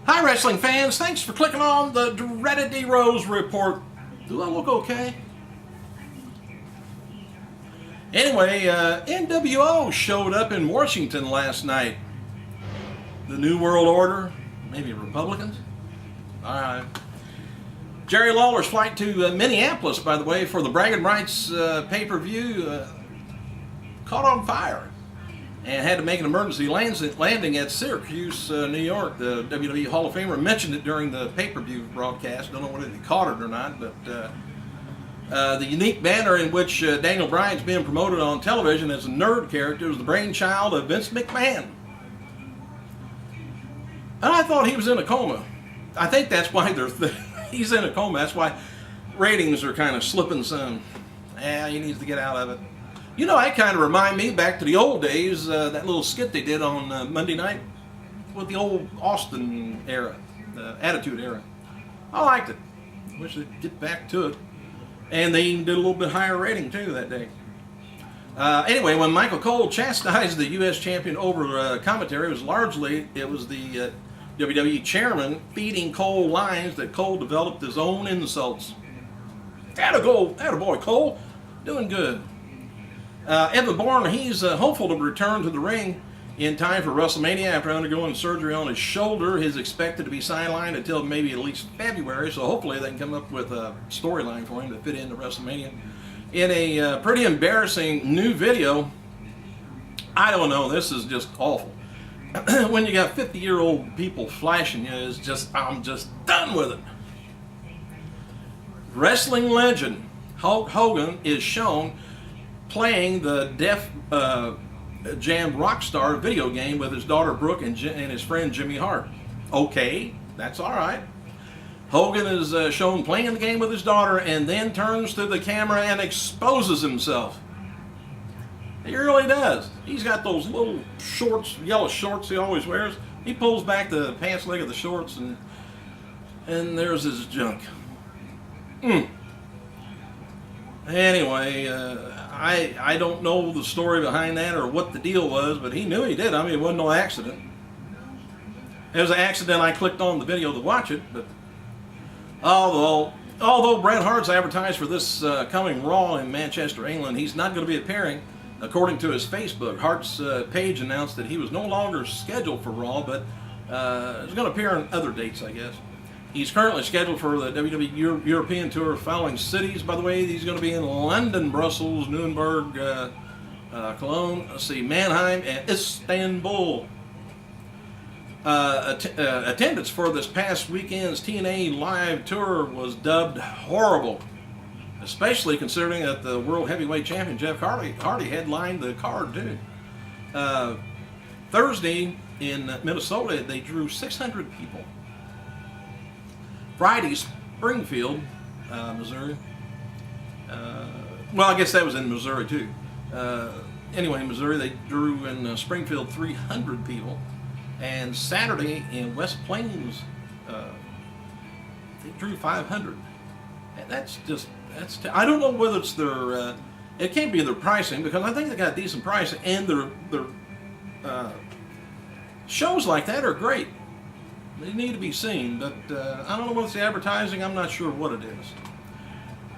Hi, wrestling fans. Thanks for clicking on the dreaded D-Rose report. Do I look okay? Anyway, NWO showed up in Washington last night. The New World Order, maybe Republicans? All right. Jerry Lawler's flight to Minneapolis, by the way, for the Bragging Rights pay-per-view caught on fire and had to make an emergency landing at Syracuse, New York. The WWE Hall of Famer mentioned it during the pay-per-view broadcast. Don't know whether they caught it or not, but the unique banner in which Daniel Bryan's being promoted on television as a nerd character is the brainchild of Vince McMahon. And I thought he was in a coma. I think that's why he's in a coma. That's why ratings are kind of slipping some. He needs to get out of it. You know, that kind of remind me back to the old days, that little skit they did on Monday night with the old Austin era, the Attitude Era. I liked it. Wish they'd get back to it. And they even did a little bit higher rating too that day. Anyway, when Michael Cole chastised the U.S. champion over commentary, it was the WWE chairman feeding Cole lines that Cole developed his own insults. Attaboy, Cole, doing good. Evan Bourne, he's hopeful to return to the ring in time for WrestleMania after undergoing surgery on his shoulder. He's expected to be sidelined until maybe at least February, so hopefully they can come up with a storyline for him to fit into WrestleMania. In a pretty embarrassing new video, I don't know, this is just awful. When you got 50-year-old people flashing you, I'm just done with it. Wrestling legend Hulk Hogan is shown playing the Def Jam Rockstar video game with his daughter Brooke and his friend Jimmy Hart. Okay, that's all right. Hogan is shown playing the game with his daughter and then turns to the camera and exposes himself. He really does. He's got those little shorts, yellow shorts he always wears. He pulls back the pants leg of the shorts and there's his junk. Anyway, I don't know the story behind that or what the deal was, but he knew he did. I mean, it wasn't no accident. It was an accident. I clicked on the video to watch it, but although Bret Hart's advertised for this coming Raw in Manchester, England, he's not going to be appearing. According to his Facebook, Hart's page announced that he was no longer scheduled for Raw, but is going to appear on other dates, I guess. He's currently scheduled for the WWE European Tour of following cities. By the way, he's going to be in London, Brussels, Nuremberg, Cologne, Mannheim, and Istanbul. Attendance for this past weekend's TNA live tour was dubbed horrible, especially considering that the World Heavyweight Champion Jeff Hardy headlined the card too. Thursday in Minnesota, they drew 600 people. Friday, Springfield, Missouri. Well, I guess that was in Missouri too. Anyway, in Missouri, they drew in Springfield 300 people. And Saturday in West Plains, they drew 500. And I don't know whether it's their, it can't be their pricing, because I think they got decent pricing, and their shows like that are great. They need to be seen, but I don't know what's the advertising. I'm not sure what it is.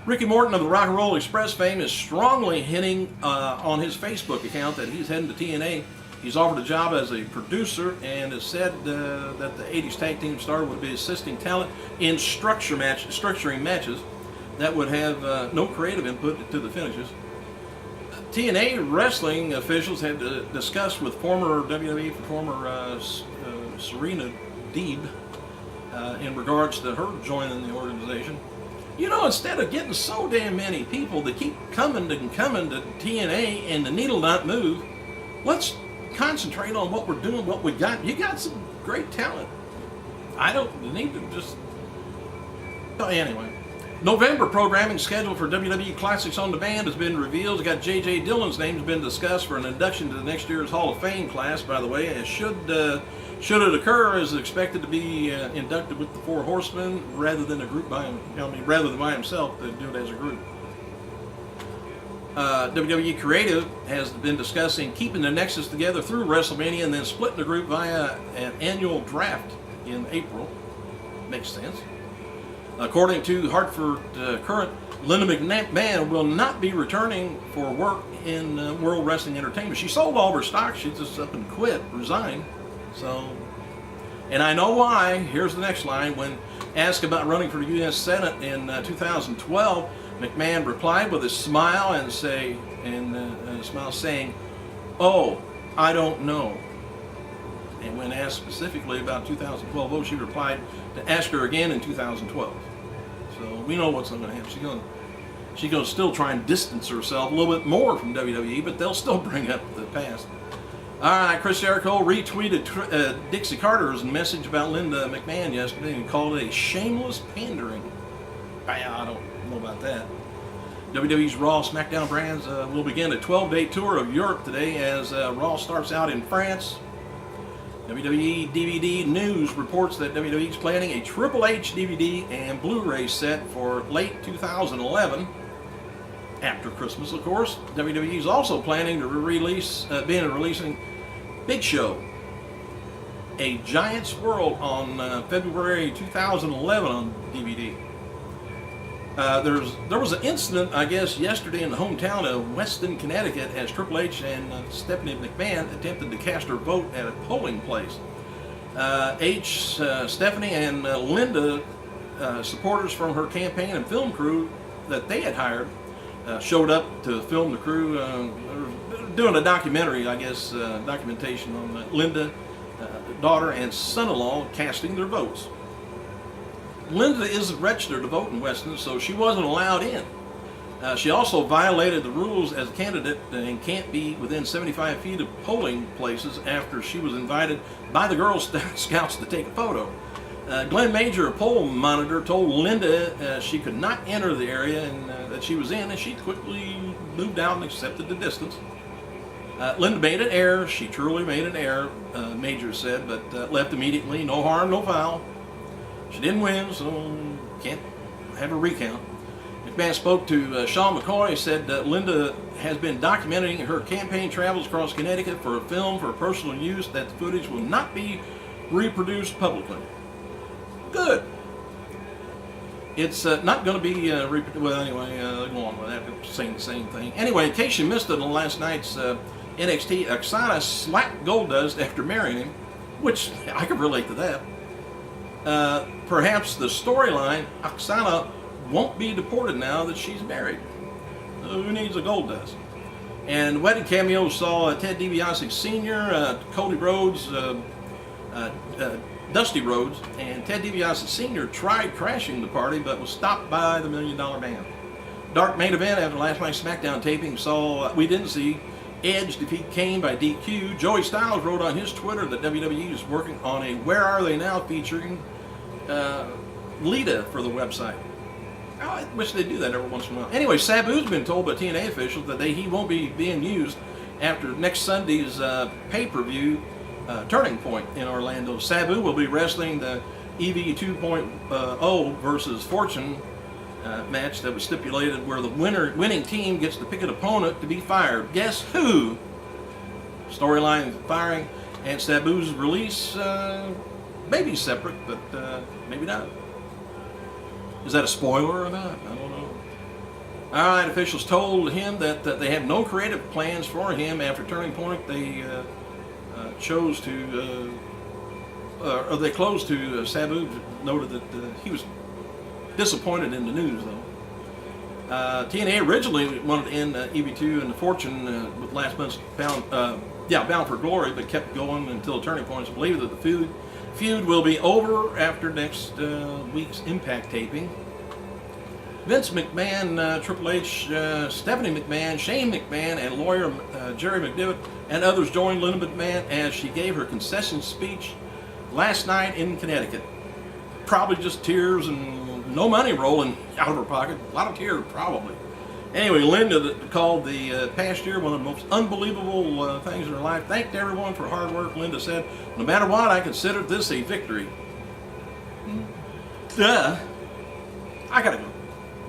Ricky Morton of the Rock and Roll Express fame is strongly hinting on his Facebook account that he's heading to TNA. He's offered a job as a producer and has said that the 80s tag team star would be assisting talent in structuring matches that would have no creative input to the finishes. TNA wrestling officials had discussed with former WWE performer Serena Deeb in regards to her joining the organization. You know, instead of getting so damn many people that keep coming to TNA and the needle not move, let's concentrate on what we're doing, what we got. You got some great talent. I don't need to just... Anyway. November programming schedule for WWE Classics on Demand has been revealed. It's got J.J. Dillon's name has been discussed for an induction to the next year's Hall of Fame class, by the way. It should it occur, is expected to be inducted with the Four Horsemen rather than a group rather than by himself, to do it as a group. WWE Creative has been discussing keeping the Nexus together through WrestleMania and then splitting the group via an annual draft in April. Makes sense. According to Hartford Current, Linda McMahon will not be returning for work in World Wrestling Entertainment. She sold all of her stock. She just up and quit, resigned. So, and I know why. Here's the next line. When asked about running for the U.S. Senate in 2012, McMahon replied with a smile and saying, "Oh, I don't know." And when asked specifically about 2012 vote, she replied to ask her again in 2012. So we know what's going to happen. She's going to still try and distance herself a little bit more from WWE, but they'll still bring up the past. All right, Chris Jericho retweeted Dixie Carter's message about Linda McMahon yesterday and called it a shameless pandering. I don't know about that. WWE's Raw SmackDown brands will begin a 12-day tour of Europe today as Raw starts out in France. WWE DVD News reports that WWE is planning a Triple H DVD and Blu-ray set for late 2011, after Christmas, of course. WWE is also planning to releasing Big Show, A Giant's World on February 2011 on DVD. There was an incident, I guess, yesterday in the hometown of Weston, Connecticut, as Triple H and Stephanie McMahon attempted to cast her vote at a polling place. Stephanie and Linda, supporters from her campaign and film crew that they had hired, showed up to film the crew, doing a documentary, I guess, documentation on Linda, daughter and son-in-law casting their votes. Linda isn't registered to vote in Weston, so she wasn't allowed in. She also violated the rules as a candidate and can't be within 75 feet of polling places after she was invited by the Girl Scouts to take a photo. Glenn Major, a poll monitor, told Linda she could not enter the area and that she was in, and she quickly moved out and accepted the distance. Linda made an error. She truly made an error, Major said, but left immediately. No harm, no foul. She didn't win, so can't have a recount. McMahon spoke to Sean McCoy, said that Linda has been documenting her campaign travels across Connecticut for a film for personal use, that the footage will not be reproduced publicly. Good. It's not going to be well, anyway, go on with that, saying the same thing. Anyway, in case you missed it on last night's NXT, Oksana slapped Goldust after marrying him, which I could relate to that. Perhaps the storyline, Oksana won't be deported now that she's married. Who needs a Goldust? And wedding cameo saw Ted DiBiase Sr., Cody Rhodes, Dusty Rhodes, and Ted DiBiase Sr. tried crashing the party but was stopped by the $1 Million Man. Dark main event after last night's SmackDown taping saw we didn't see Edge defeat Kane by DQ. Joey Styles wrote on his Twitter that WWE is working on a Where Are They Now featuring Lita for the website. I wish they'd do that every once in a while. Anyway, Sabu's been told by TNA officials that he won't be being used after next Sunday's pay-per-view Turning Point in Orlando. Sabu will be wrestling the EV 2.0 versus Fortune match that was stipulated where the winning team gets to pick an opponent to be fired. Guess who? Storyline firing and Sabu's release maybe separate, but maybe not. Is that a spoiler or not? I don't know. All right, officials told him that they have no creative plans for him after Turning Point. They chose to, or they closed to Sabu, noted that he was disappointed in the news, though. TNA originally wanted to end EV2 and the Fortune with last month's Bound for Glory, but kept going until Turning Point. It's believed that the feud will be over after next week's Impact taping. Vince McMahon, Triple H, Stephanie McMahon, Shane McMahon, and lawyer Jerry McDevitt and others joined Linda McMahon as she gave her concession speech last night in Connecticut. Probably just tears and no money rolling out of her pocket. A lot of tears, probably. Anyway, Linda called the past year one of the most unbelievable things in her life. Thanked everyone for hard work. Linda said, "No matter what, I consider this a victory." Duh. I gotta go.